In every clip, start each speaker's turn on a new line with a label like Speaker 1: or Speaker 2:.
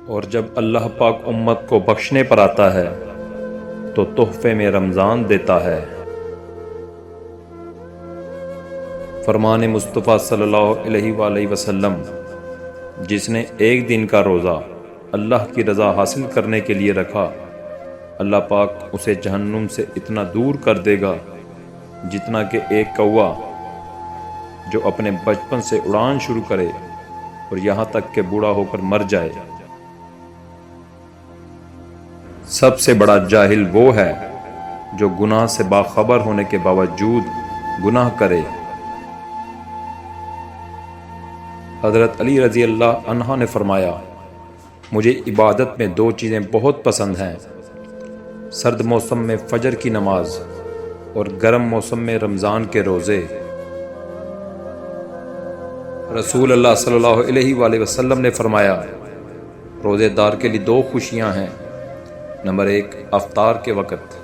Speaker 1: اور جب اللہ پاک امت کو بخشنے پر آتا ہے تو تحفے میں رمضان دیتا ہے۔ فرمان مصطفیٰ صلی اللہ علیہ وآلہ وسلم، جس نے ایک دن کا روزہ اللہ کی رضا حاصل کرنے کے لیے رکھا، اللہ پاک اسے جہنم سے اتنا دور کر دے گا جتنا کہ ایک کوا جو اپنے بچپن سے اڑان شروع کرے اور یہاں تک کہ بوڑھا ہو کر مر جائے۔ سب سے بڑا جاہل وہ ہے جو گناہ سے باخبر ہونے کے باوجود گناہ کرے۔ حضرت علی رضی اللہ عنہ نے فرمایا، مجھے عبادت میں دو چیزیں بہت پسند ہیں، سرد موسم میں فجر کی نماز اور گرم موسم میں رمضان کے روزے۔ رسول اللہ صلی اللہ علیہ وآلہ وسلم نے فرمایا، روزے دار کے لیے دو خوشیاں ہیں، نمبر 1 افطار کے وقت،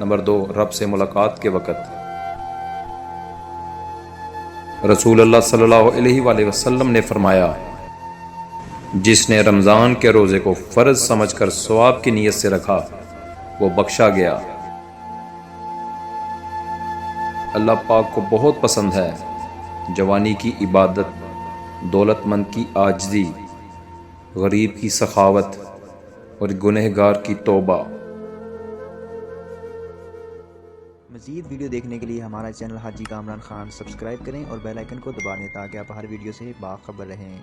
Speaker 1: نمبر 2 رب سے ملاقات کے وقت۔ رسول اللہ صلی اللہ علیہ وآلہ وسلم نے فرمایا، جس نے رمضان کے روزے کو فرض سمجھ کر ثواب کی نیت سے رکھا وہ بخشا گیا۔ اللہ پاک کو بہت پسند ہے جوانی کی عبادت، دولت مند کی عاجزی، غریب کی سخاوت اور گنہگار کی توبہ۔
Speaker 2: مزید ویڈیو دیکھنے کے لیے ہمارا چینل حاجی کامران خان سبسکرائب کریں اور بیل آئیکن کو دبا دیں تاکہ آپ ہر ویڈیو سے باخبر رہیں۔